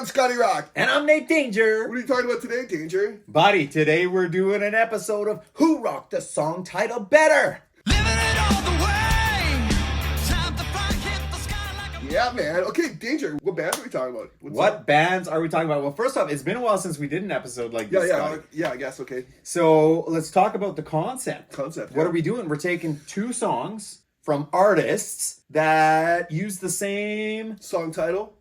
I'm Scotty Rock. And I'm Nate Danger. What are you talking about today, Danger? Buddy, today we're doing an episode of Who Rocked the Song Title Better? Yeah, man. Okay, Danger, what bands are we talking about? What bands are we talking about? Well, first off, it's been a while since we did an episode like this, Scotty. Yeah, I guess, okay. So let's talk about the concept. Concept, What are we doing? We're taking two songs from artists that use the same Song title,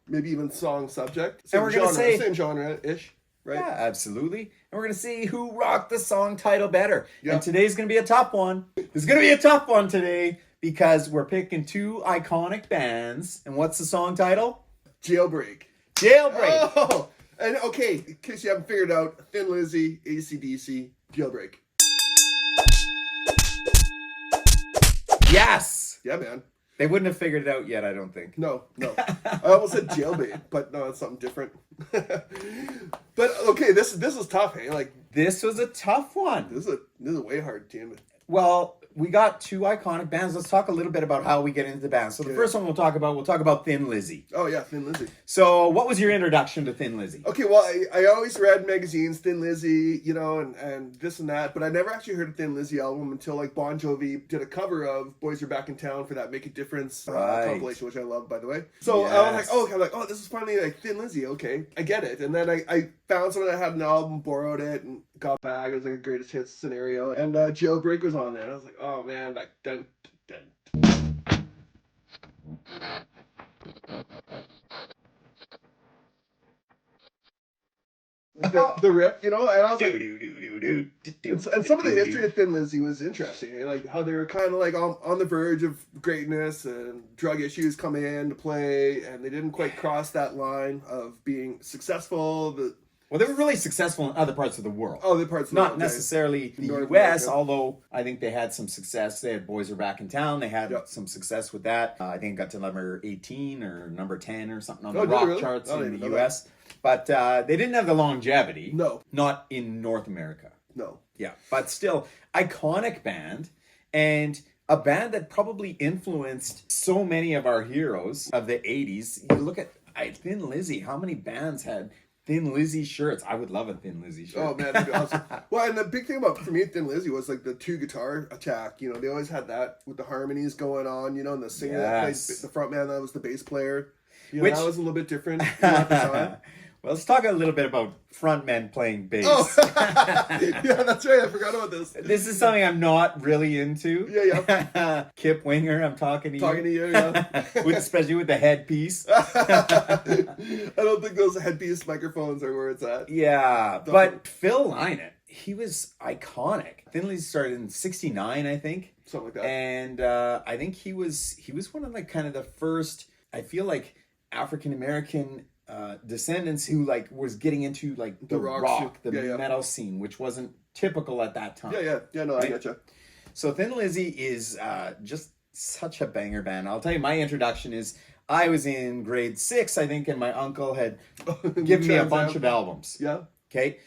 maybe even song subject. And we're gonna say same genre-ish, right? Yeah, absolutely. And we're going to see who rocked the song title better. Yeah. And today's going to be a tough one. It's going to be a tough one today because we're picking two iconic bands. And what's the song title? Jailbreak. Jailbreak. Oh, and okay, in case you haven't figured out, Thin Lizzy, AC/DC, Jailbreak. Yes. Yeah, man. They wouldn't have figured it out yet, I don't think. No. I almost said jailbait, but no, it's something different. But okay, this is tough, hey? Like, this was a tough one. this is a way hard team. Well, we got two iconic bands. Let's talk a little bit about how we get into the band. So the first one we'll talk about Thin Lizzy. Oh yeah, Thin Lizzy. So what was your introduction to Thin Lizzy? Okay, well, I always read magazines, Thin Lizzy, you know, and this and that, but I never actually heard a Thin Lizzy album until, like, Bon Jovi did a cover of Boys Are Back in Town for that Make a Difference compilation, which I love, by the way. So I was like, oh, this is finally, like, Thin Lizzy, okay, I get it. And then I found someone that had an album, borrowed it, and got back. It was like a greatest hits scenario, and Jailbreak was on there, and I was like, oh man, like, dun. The riff, you know, and I was like, and some of the history of Thin Lizzy was interesting, like how they were kind of like on the verge of greatness, and drug issues come into play, and they didn't quite cross that line of being successful. Well, they were really successful in other parts of the world. Oh, the parts of the world, not necessarily the North U.S., America. although I think they had some success. They had Boys Are Back in Town. They had some success with that. I think it got to number 18 or number 10 or something on the rock charts in the U.S. But they didn't have the longevity. No. Not in North America. No. Yeah, but still, iconic band, and a band that probably influenced so many of our heroes of the 80s. You look at Thin Lizzy. How many bands had Thin Lizzy shirts? I would love a Thin Lizzy shirt. Oh man, that'd be awesome. Well, and the big thing about, for me, Thin Lizzy was like the two guitar attack. You know, they always had that with the harmonies going on, you know, and the singer that played the front man, that was the bass player. You know, that was a little bit different at the time. Well, let's talk a little bit about frontmen playing bass. Oh, yeah, that's right. I forgot about this. This is something I'm not really into. Yeah. Kip Winger, I'm talking to you. Talking to you, yeah. Especially with the headpiece. I don't think those headpiece microphones are where it's at. Yeah, but Phil Lynott, he was iconic. Thin Lizzy started in '69, I think. Something like that. And I think he was one of, like, kind of the first, I feel like, African American descendants who, like, was getting into, like, the metal scene, which wasn't typical at that time. Yeah, no, I getcha. So Thin Lizzy is just such a banger band. I'll tell you, my introduction is, I was in grade 6, I think, and my uncle had given me a bunch of albums. Yeah. Okay.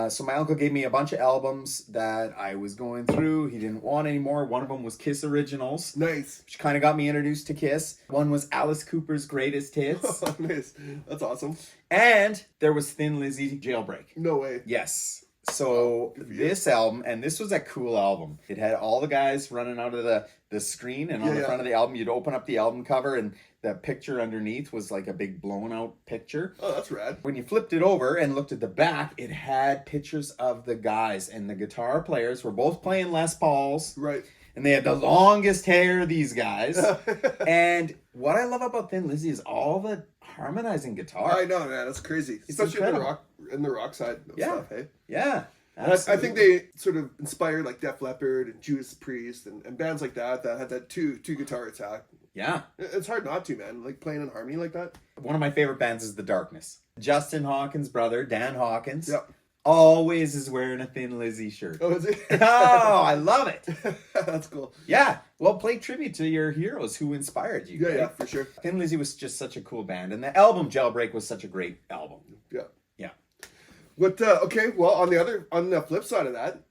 So my uncle gave me a bunch of albums that I was going through. He didn't want anymore. One of them was Kiss Originals. Nice. Which kind of got me introduced to Kiss. One was Alice Cooper's Greatest Hits. Nice. That's awesome. And there was Thin Lizzy Jailbreak. No way. Yes. So this album, and this was a cool album. It had all the guys running out of the screen, and on the front of the album, you'd open up the album cover, and the picture underneath was like a big blown out picture. Oh, that's rad. When you flipped it over and looked at the back, it had pictures of the guys, and the guitar players were both playing Les Pauls. Right. And they had the longest hair, these guys. And what I love about Thin Lizzy is all the harmonizing guitar. I know, man. That's crazy. It's especially incredible. in the rock side of stuff, hey? Yeah. I think they sort of inspired, like, Def Leppard and Judas Priest and bands like that had that two guitar attack. Yeah. It's hard not to, man. Like, playing in harmony like that. One of my favorite bands is The Darkness. Justin Hawkins' brother, Dan Hawkins, Yep. always is wearing a Thin Lizzy shirt. Oh, is it? Oh, I love it. That's cool. Yeah. Well, play tribute to your heroes who inspired you. Yeah, for sure. Thin Lizzy was just such a cool band. And the album Jailbreak was such a great album. Yeah. Yeah. What, okay, well, on the flip side of that.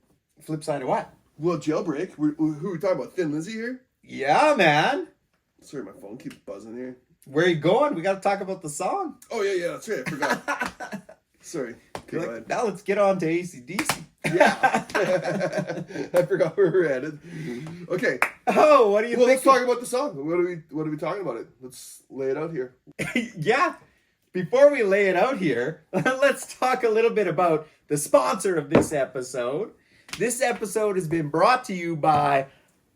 Flip side of what? Well, Jailbreak. Who are we talking about? Thin Lizzy here? Yeah, man. Sorry, my phone keeps buzzing here. Where are you going? We got to talk about the song. Oh, yeah, that's right. I forgot. Sorry. Go ahead. Now let's get on to AC/DC. Yeah. I forgot where we're headed. Okay. Oh, what do you think? Let's talk about the song. What are we talking about it? Let's lay it out here. Yeah. Before we lay it out here, let's talk a little bit about the sponsor of this episode. This episode has been brought to you by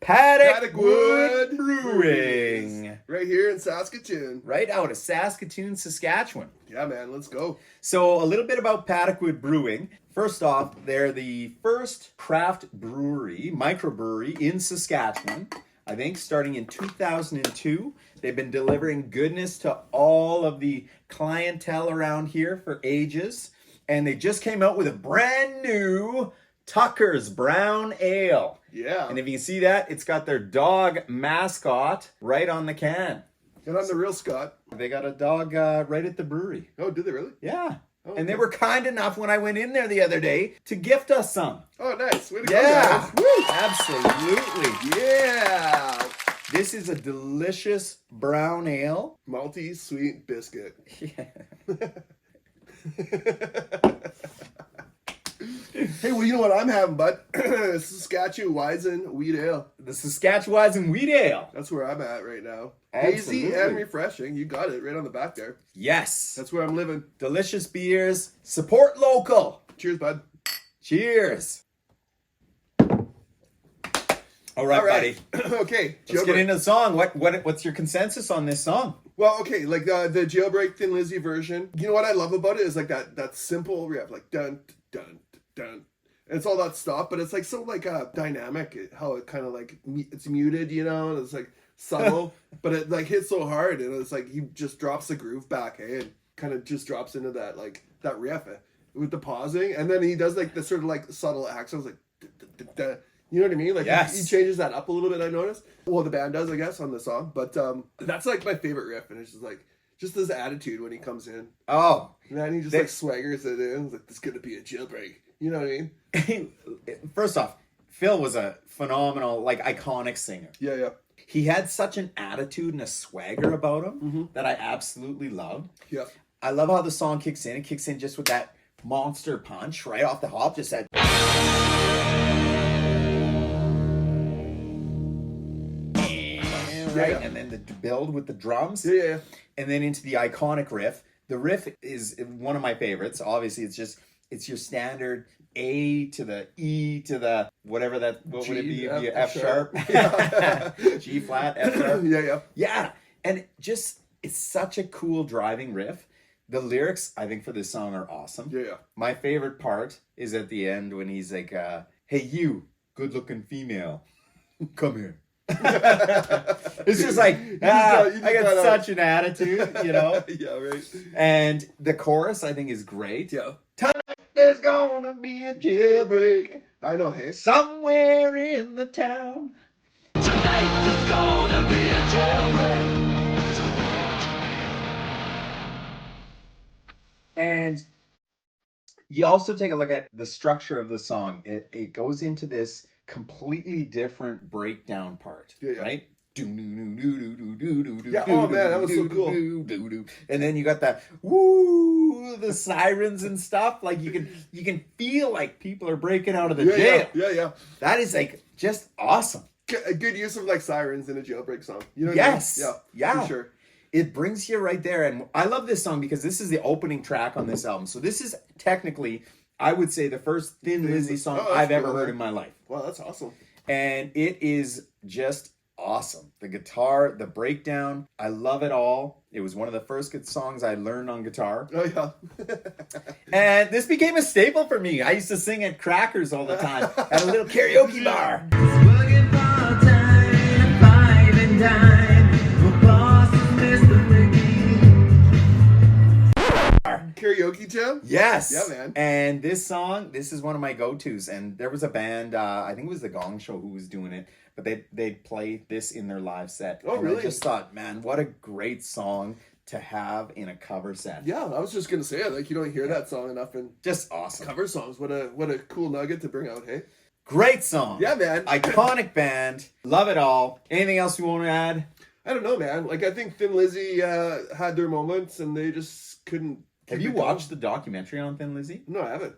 Paddock Wood Brewing. Right here in Saskatoon. Right out of Saskatoon, Saskatchewan. Yeah, man, let's go. So a little bit about Paddock Wood Brewing. First off, they're the first craft brewery, microbrewery in Saskatchewan. I think starting in 2002. They've been delivering goodness to all of the clientele around here for ages. And they just came out with a brand new Tucker's Brown Ale. Yeah. And if you can see that, it's got their dog mascot right on the can. And I'm the real Scott. They got a dog right at the brewery. Oh, did they really? Yeah. Oh, and they okay. were kind enough when I went in there the other day to gift us some. Oh, nice. Way to Yeah. go, guys. Woo! Absolutely. Yeah. This is a delicious brown ale. Malty sweet biscuit. Yeah. Hey, well, you know what I'm having, bud? Saskatchewan Wheat Ale. The Saskatchewan Wheat Ale. That's where I'm at right now. Absolutely. Hazy and refreshing. You got it right on the back there. Yes. That's where I'm living. Delicious beers. Support local. Cheers, bud. Cheers. All right, buddy. Okay. Let's get into the song. What's your consensus on this song? Well, okay, like the Jailbreak Thin Lizzy version. You know what I love about it is like that simple riff, like dun dun dun. And it's all that stuff, but it's like so like dynamic. How it kind of like it's muted, you know, and it's like subtle, but it like hits so hard, and it's like he just drops the groove back, and kind of just drops into that like that riff with the pausing, and then he does like the sort of like subtle accents, like. You know what I mean? Like yes. he changes that up a little bit, I noticed. Well, the band does, I guess, on the song. But that's like my favorite riff, and it's just like just his attitude when he comes in. Oh. And then he just like swaggers it in. It's like, this is gonna be a jailbreak. You know what I mean? First off, Phil was a phenomenal, like iconic singer. Yeah, yeah. He had such an attitude and a swagger about him that I absolutely loved. Yeah. I love how the song kicks in. It kicks in just with that monster punch right off the hop, just that. Right, Yeah. and then the build with the drums, Yeah. and then into the iconic riff. The riff is one of my favorites. Obviously, it's your standard A to the E to the whatever that what would it be? It'd be F sharp, G flat, F sharp. Yeah, and it's such a cool driving riff. The lyrics, I think, for this song are awesome. Yeah. My favorite part is at the end when he's like, "Hey, you, good-looking female, come here." It's just like I got such an attitude, you know. Yeah, right. And the chorus I think is great. Yeah. Tonight there's gonna be a jailbreak I know, hey. somewhere in the town. Tonight there's gonna be a jailbreak. And you also take a look at the structure of the song. It goes into this completely different breakdown part, right? Yeah, oh man, that was so cool. And then you got that woo, the sirens and stuff. Like you can feel like people are breaking out of the jail. Yeah. That is like just awesome. A good use of like sirens in a jailbreak song. You know what Yes. I mean? Yeah. For sure. It brings you right there. And I love this song because this is the opening track on this album. So this is technically, I would say, the first Thin Lizzy song I've ever heard in my life. Wow, that's awesome. And it is just awesome. The guitar, the breakdown, I love it all. It was one of the first good songs I learned on guitar. Oh, yeah. And this became a staple for me. I used to sing at Crackers all the time at a little karaoke bar. Working part-time at 5 and dime. Karaoke jam? Yes. Yeah, man. And this song, this is one of my go-tos. And there was a band, I think it was the Gong Show who was doing it, but they'd play this in their live set. Oh, and really? I just thought, man, what a great song to have in a cover set. Yeah, I was just gonna say it. Like you don't hear that song enough in Just awesome. cover songs. What a cool nugget to bring out, hey? Great song. Yeah, man. Iconic band. Love it all. Anything else you want to add? I don't know, man. Like, I think Thin Lizzy had their moments, and they just couldn't. Have you watched the documentary on Thin Lizzy? No, I haven't.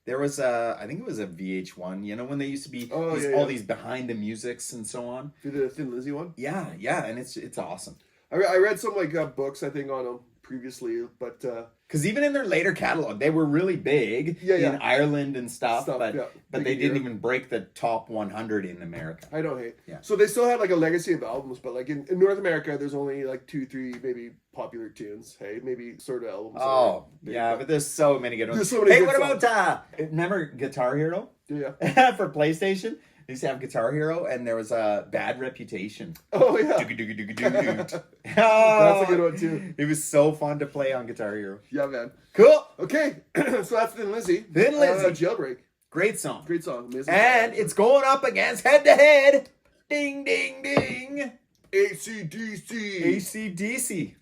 There was I think it was a VH1. You know when they used to be all these behind the musics and so on. Did a Thin Lizzy one? Yeah, and it's awesome. I read some like books I think on them previously, but because even in their later catalog, they were really big in Ireland and stuff but they didn't even break the top 100 in America. I know, hey. Yeah. So they still had like a legacy of albums, but like in North America, there's only like 2-3 maybe popular tunes. Hey, maybe sort of albums. Oh, yeah, but there's so many good ones. There's so many hey, good what about remember Guitar Hero? Yeah. For PlayStation? They used to have Guitar Hero, and there was a Bad Reputation. Oh, yeah. That's a good one, too. It was so fun to play on Guitar Hero. Yeah, man. Cool. Okay, so that's Thin Lizzy. Thin Lizzy. Jailbreak. Great song. Great song. Amazing. And it's going up against head-to-head. Ding, ding, ding. AC/DC. AC/DC.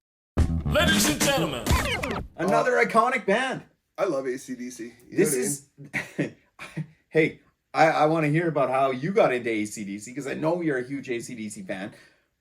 Ladies and gentlemen. Another iconic band. I love AC/DC. This is... Hey... I want to hear about how you got into AC/DC because I know you're a huge AC/DC fan.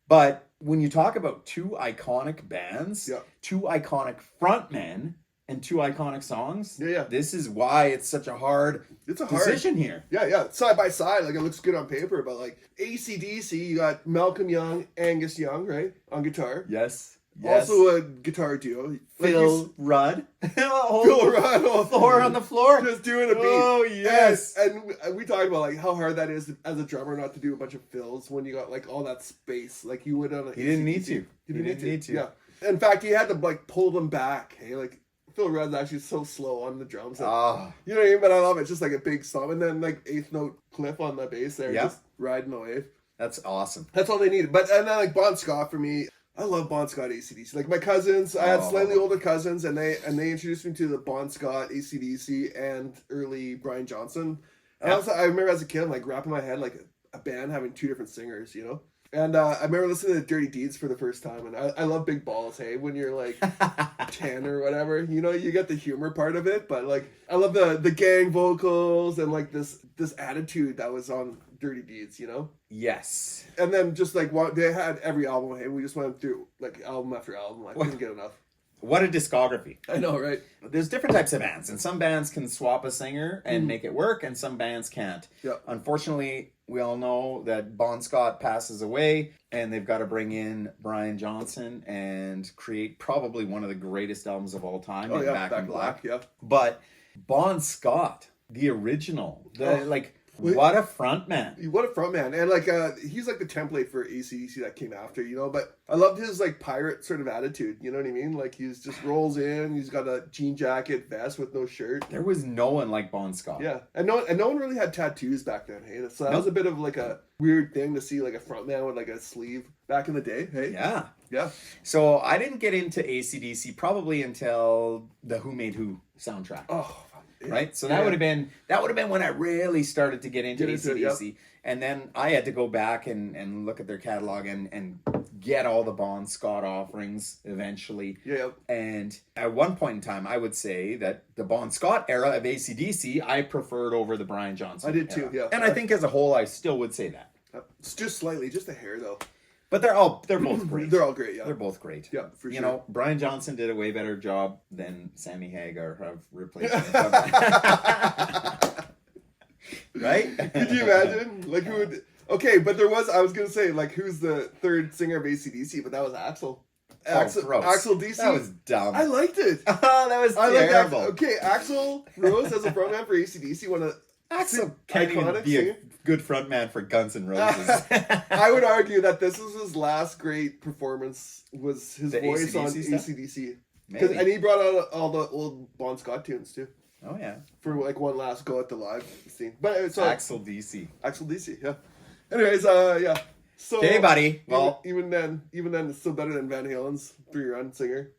But when you talk about two iconic bands, two iconic frontmen, and two iconic songs, this is why it's such a hard decision here. Yeah. Side by side, like it looks good on paper, but like AC/DC, you got Malcolm Young, Angus Young, right? On guitar. Yes. Also a guitar duo. Phil Rudd. Phil Rudd. Floor on the floor. Just doing a beat. Oh, yes. And we talked about like how hard that is as a drummer not to do a bunch of fills when you got like all that space. Like you would on a He didn't need to. He didn't need to. Yeah. In fact, he had to like pull them back. Hey, like Phil Rudd's actually so slow on the drums. That, you know what I mean? But I love it. It's just like a big song. And then like eighth note Cliff on the bass there. Just riding the wave. That's awesome. That's all they needed. But and then like Bon Scott for me. I love Bon Scott AC/DC. Like my cousins, I had slightly older cousins, and they introduced me to the Bon Scott AC/DC and early Brian Johnson. And I remember as a kid, like wrapping my head like a band having two different singers, you know. And I remember listening to Dirty Deeds for the first time, and I love Big Balls. Hey, when you're like 10 or whatever, you know, you get the humor part of it, but like I love the gang vocals and like this attitude that was on Dirty Deeds, you know. Yes. And then just like they had every album, hey, we just went through like album after album. I couldn't get enough. What a discography. I know, right? There's different types of bands, and some bands can swap a singer and make it work, and some bands can't. Yeah. Unfortunately, we all know that Bon Scott passes away, and they've got to bring in Brian Johnson and create probably one of the greatest albums of all time. Oh, yeah, Back in Black. Yeah. But Bon Scott, the original, what a front man. What a front man. And like he's like the template for AC/DC that came after, you know, but I loved his like pirate sort of attitude, you know what I mean? Like he's just rolls in, he's got a jean jacket, vest with no shirt. There was no one like Bon Scott. Yeah. And no one really had tattoos back then, hey. So that was a bit of like a weird thing to see like a front man with like a sleeve back in the day, hey. Yeah. So I didn't get into AC/DC probably until the Who Made Who soundtrack. Oh, right, so that would have been when I really started to get into AC/DC, and then I had to go back and look at their catalog and get all the Bon Scott offerings eventually. Yeah. And at one point in time, I would say that the Bon Scott era of AC/DC I preferred over the Brian Johnson. I did era. too. Yeah. And I think as a whole, I still would say that. It's just slightly, just a hair though. But they're both great. They're all great, yeah. They're both great. Yeah, for sure. You know, Brian Johnson did a way better job than Sammy Hagar have replaced him. Right? Could you imagine? Like who would... Okay, but I was going to say, like, who's the third singer of AC/DC, but that was Axl. Axl DC. That was dumb. I liked it. That was terrible. Okay, Axl Rose as a frontman for AC/DC, one of Axl can't even be a good frontman for Guns N' Roses. I would argue that this was his last great performance, was his voice on AC/DC. And he brought out all the old Bon Scott tunes too. Oh yeah. For like one last go at the live scene. But so Axl DC. Axl DC, yeah. Anyways, yeah. So hey buddy. Well, even then it's still better than Van Halen's 3-run singer.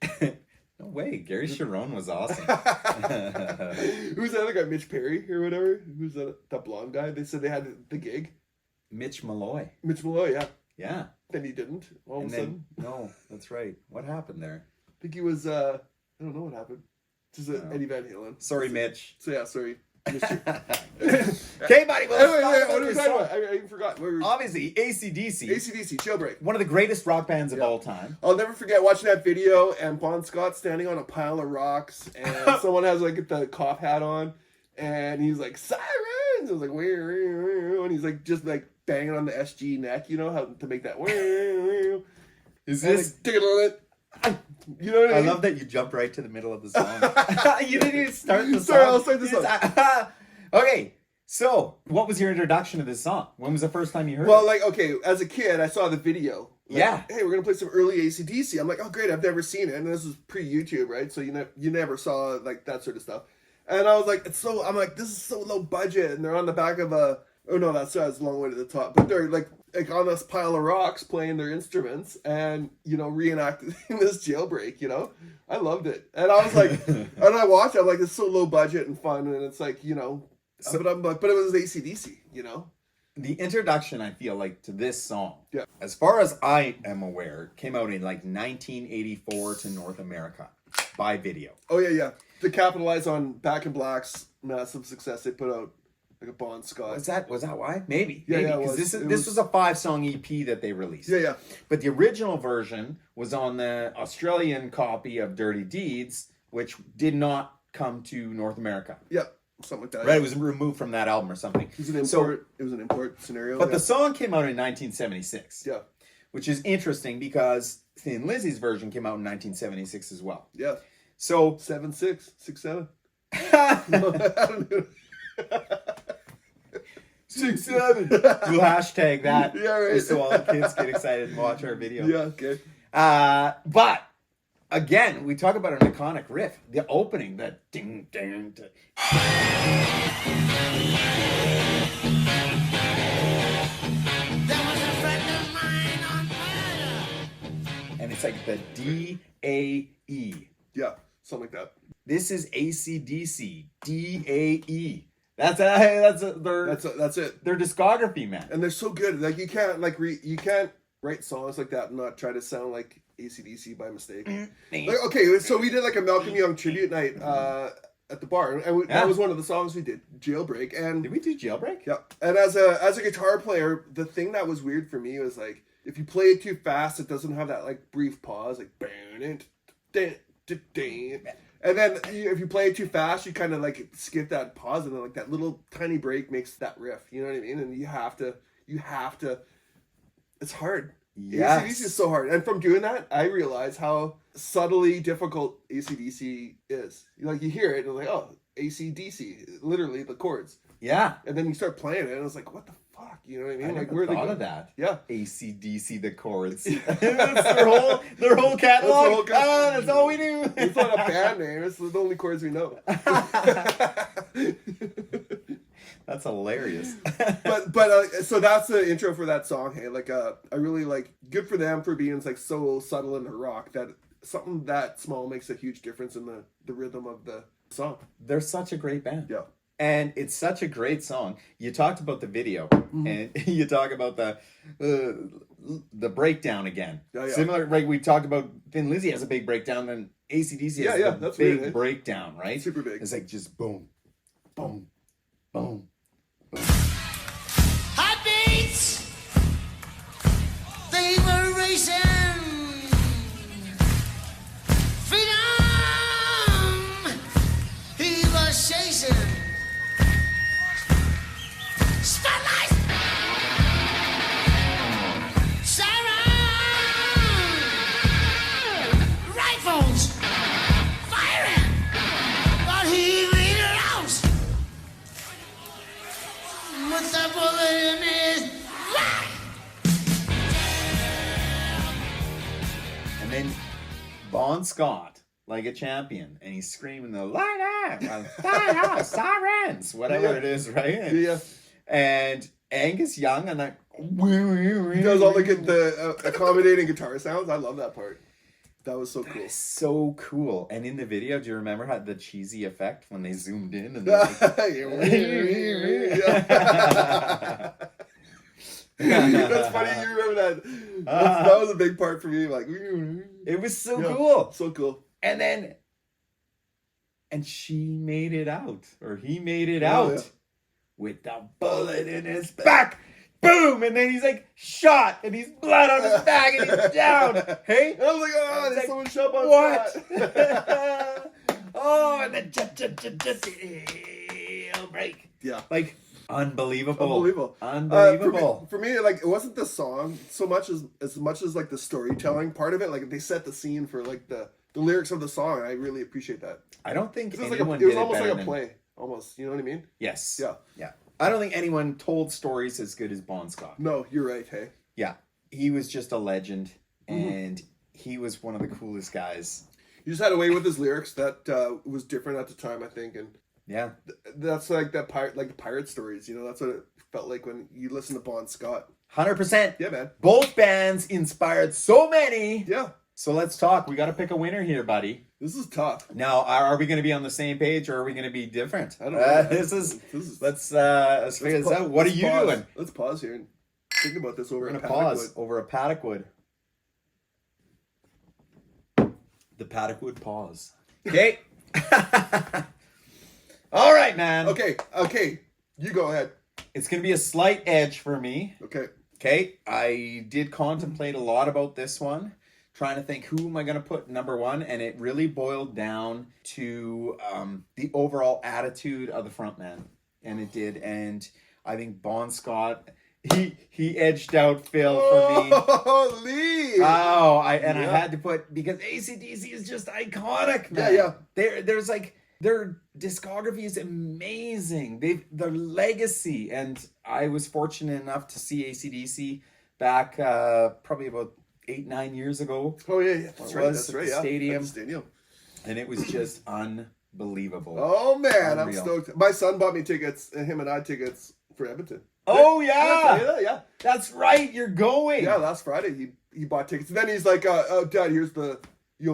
No way. Gary Sharon was awesome. Who's that other guy? Mitch Perry or whatever? Who's that blonde guy? They said they had the gig. Mitch Malloy. Mitch Malloy, yeah. Yeah. Then he didn't. All of a sudden. No, that's right. What happened there? I think he was. I don't know what happened. Just Eddie Van Halen. Sorry, Mitch. So yeah, sorry. Okay, buddy. Well, Anyway, let's talk what about are we your talking song. about? I even forgot. Obviously, AC/DC. AC/DC, Jailbreak. One of the greatest rock bands of all time. I'll never forget watching that video and Bon Scott standing on a pile of rocks and someone has like the cop hat on and he's like, sirens! I was like, where? And he's like just like banging on the SG neck, you know, how to make that. Is and this? like, take it on it. You know what I I mean? love that you jumped right to the middle of the song. You didn't even start the song. Sorry, I'll start the song. Okay, so what was your introduction to this song? When was the first time you heard Well, it? like, okay, as a kid, I saw the video. Like, Yeah. Hey, we're going to play some early AC/DC. I'm like, oh, great, I've never seen it. And this is pre-YouTube, right? So you never saw, like, that sort of stuff. And I was like, I'm like, this is so low budget. And they're on the back of a, oh, no, that's a long way to the top. But they're, like on this pile of rocks playing their instruments and, you know, reenacting this Jailbreak, you know? I loved it. And I was like, and I watched it, I'm like, it's so low budget and fun. And it's like, you know, but I'm like, but it was AC/DC, you know? The introduction, I feel like, to this song, Yeah. as far as I am aware, came out in like 1984 to North America by video. Oh, yeah. To capitalize on Back in Black's massive success, they put out like a Bon Scott. Was that why? Maybe. Yeah, maybe. it Because was. this was a 5-song EP that they released. Yeah. But the original version was on the Australian copy of Dirty Deeds, which did not come to North America. Yeah, something like that. Right, it was removed from that album or something. It was an import scenario. But the song came out in 1976. Yeah. Which is interesting because Thin Lizzy's version came out in 1976 as well. Yeah. So 7-6, 6-7. 6-7. We'll hashtag that. Yeah, right. Just so all the kids get excited and watch our video. Yeah, okay. But again, we talk about an iconic riff. The opening, that ding ding. Ding. And it's like the D-A-E. Yeah, something like that. This is AC/DC. D-A-E. That's their That's it. their discography, man. And they're so good. Like you can't you can't write songs like that and not try to sound like AC/DC by mistake. Like, okay, so we did like a Malcolm Young tribute night at the bar, and that was one of the songs we did, Jailbreak. And Did we do Jailbreak? yeah, and as a guitar player, the thing that was weird for me was like if you play it too fast, it doesn't have that like brief pause, like and then if you play it too fast, you kind of like skip that pause, and then like that little tiny break makes that riff. You know what I mean? And you have to. It's hard. Yes. AC/DC is so hard, and from doing that, I realize how subtly difficult AC/DC is. Like you hear it, and it's like, oh, AC/DC, literally the chords. Yeah. And then you start playing it, and it's like, what the fuck? You know what I mean? I Like never where they thought go? of that. Yeah. AC/DC, the chords. That's their whole catalog. That's their whole catalog. That's all we do. It's not a band name. It's the only chords we know. That's hilarious. but so that's the intro for that song. Hey, like I really like good for them for being like so subtle in the rock that something that small makes a huge difference in the rhythm of the song. They're such a great band. Yeah. And it's such a great song. You talked about the video, and you talk about the breakdown again. Yeah. Similar, like we talked about. Thin Lizzy has a big breakdown, and AC/DC has a that's big weird, eh? breakdown, right? Super big. It's like just boom, boom, boom. Heartbeats, they were racing. Freedom, he was chasing. Spotlight, siren, rifles, firing, but he made it out. With a bullet in his back. And then Bon Scott, like a champion, and he's screaming the light out, sirens, whatever it is, right? Yeah. And Angus Young and that He does all the accommodating guitar sounds. I love that part. That was so cool. It's so cool. And in the video, do you remember how the cheesy effect when they zoomed in and That's funny. You remember that? That was a big part for me. Like it was so yeah, cool. so cool. And then and she made it out, or he made it Oh, out yeah. with the bullet in his back. Boom! And then he's like shot, and he's blood on his back, and he's down. Hey? And I was like, oh, It's there's like, someone shot by what? Scott. Oh, and then Jailbreak. Yeah. Like, unbelievable. Unbelievable. Unbelievable. For me, like, it wasn't the song so much as much as like the storytelling part of it. Like, they set the scene for like the lyrics of the song. I really appreciate that. I don't think It was, anyone it was did almost better like a than- play. Almost, you know what I mean? Yes. Yeah. Yeah. I don't think anyone told stories as good as Bon Scott. No, you're right. Hey. Yeah. He was just a legend, Mm-hmm. and he was one of the coolest guys. He just had a way with his lyrics that was different at the time, I think, and Yeah. that's like that pirate, like the pirate stories. You know, that's what it felt like when you listen to Bon Scott. 100%. Yeah, man. Both bands inspired so many. Yeah, So let's talk. We got to pick a winner here, buddy. this is tough. Now, are we going to be on the same page, or are we going to be different? I don't know. This is. Let's Let's figure this out. What are you pause. doing? Let's pause here and think about this over We're a going to pause over a paddock wood. The paddock wood pause. Okay. All right, man. Okay, you go ahead. It's going to be a slight edge for me. Okay. Okay. I did contemplate a lot about this one, trying to think who am I going to put number one, and it really boiled down to the overall attitude of the front man, and it did. And I think Bon Scott, he edged out Phil for me. Oh, Lee. Oh, I Yeah. had to put, because AC/DC is just iconic, man. Yeah. There's like, their discography is amazing. Their legacy, and I was fortunate enough to see AC/DC back probably about 8-9 years ago, Oh yeah. That's It right. was That's at right. the Yeah. stadium. At the stadium. and it was just unbelievable. Oh man, I'm Unreal. stoked. My son bought me tickets, and him and I tickets for Edmonton. Oh Did I tell you yeah, that? Yeah. that's right. You're going. Yeah, last Friday he bought tickets. And then he's like, oh, Dad, you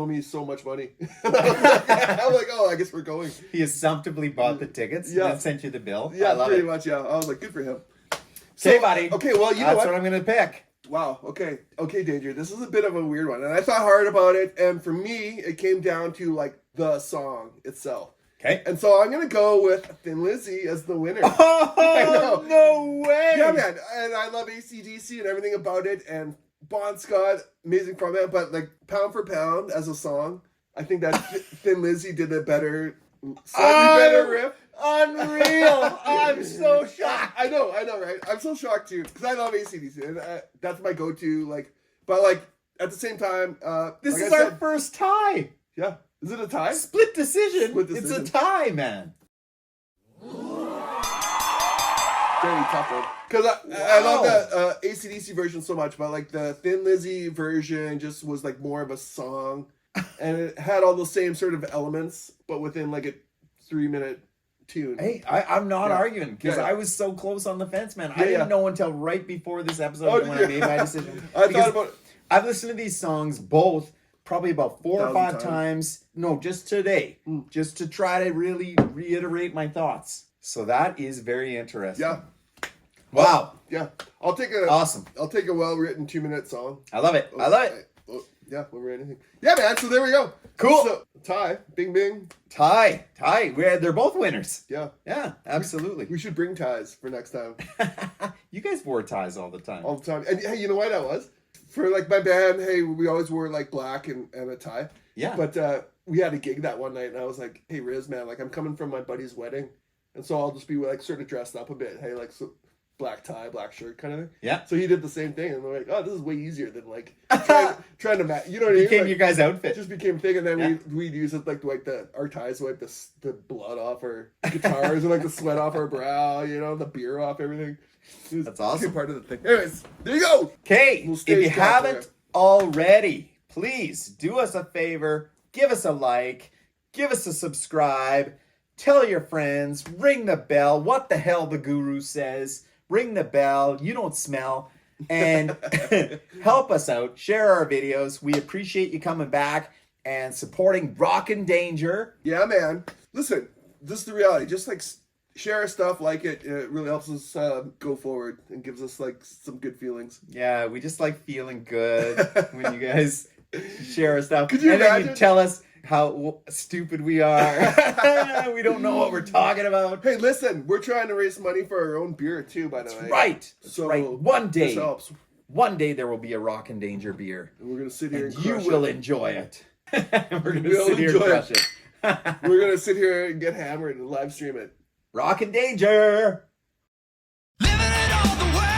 owe me so much money. I'm like, oh, I guess we're going. He assumptively bought the tickets Yeah. and sent you the bill. Yeah, I love pretty it. much, yeah. I was like, good for him. Okay, buddy. Okay, well, you know That's what? what I'm gonna pick. Wow, okay. Okay, Danger, this is a bit of a weird one. And I thought hard about it, and for me, it came down to, like, the song itself. Okay. And so I'm going to go with Thin Lizzy as the winner. Oh, no way. Yeah, man. And I love AC/DC and everything about it. And Bon Scott, amazing frontman. But like pound for pound as a song, I think that Thin Lizzy did a better, slightly better riff. Unreal. I'm so shocked. I know, right? I'm so shocked too because I love AC/DC and that's my go-to. Like, but like at the same time, This like is I our said, first tie. yeah. Is it a tie? Split decision. Split It's decision. a tie, man. Very tough one. Because I love the AC/DC version so much, but like the Thin Lizzy version just was like more of a song, and it had all those same sort of elements, but within like a 3-minute tune. Hey, I'm not Yeah. arguing because Yeah. I was so close on the fence, man. I Yeah, didn't yeah. know until right before this episode Oh, when yeah. I made my decision. I Because thought about it. I've listened to these songs both probably about 4 or 1,000 5 times. No, just today, just to try to really reiterate my thoughts. So that is very interesting. Yeah, Wow. yeah. I'll take a Awesome. well-written 2-minute song. I love it. I love it. Yeah, when we're anything. Yeah, man. So there we go. Cool. So, tie. Bing, bing. Tie. They're both winners. Yeah. Yeah, absolutely. We should bring ties for next time. You guys wore ties all the time. All the time. And hey, you know why that was? For like my band, hey, we always wore like black and a tie. Yeah. But we had a gig that one night, and I was like, hey, Riz, man, like I'm coming from my buddy's wedding, and so I'll just be like sort of dressed up a bit. Hey, like so black tie, black shirt kind of thing. Yeah. So he did the same thing, and we're like, oh, this is way easier than like trying to match. You know what I mean? Became Like, your guys' it outfit. just became thing, and then Yeah. we'd use it like to wipe our ties, wipe the blood off our guitars, and like the sweat off our brow, you know, the beer off everything. It was That's awesome. Part of the thing. Anyways, there you go. Okay, We'll if stay you strapped haven't for already, please do us a favor, give us a like, give us a subscribe, tell your friends, ring the bell. What the hell the guru says. Ring the bell. You don't smell. And help us out. Share our videos. We appreciate you coming back and supporting Rock N8 Danger. Yeah, man. Listen, this is the reality. Just like share our stuff, like it. It really helps us go forward and gives us like some good feelings. Yeah, we just like feeling good when you guys share our stuff. Could you and then imagine? you tell us, how stupid we are. We don't know what we're talking about. Hey, listen, we're trying to raise money for our own beer too, by the way. Right. So right. One this helps. day there will be a Rock and Danger beer. And we're gonna sit here and you crush will it. enjoy it. We're gonna We'll sit here and enjoy crush it. it. We're gonna sit here and get hammered and live stream it. Rock and Danger. Living it all the way.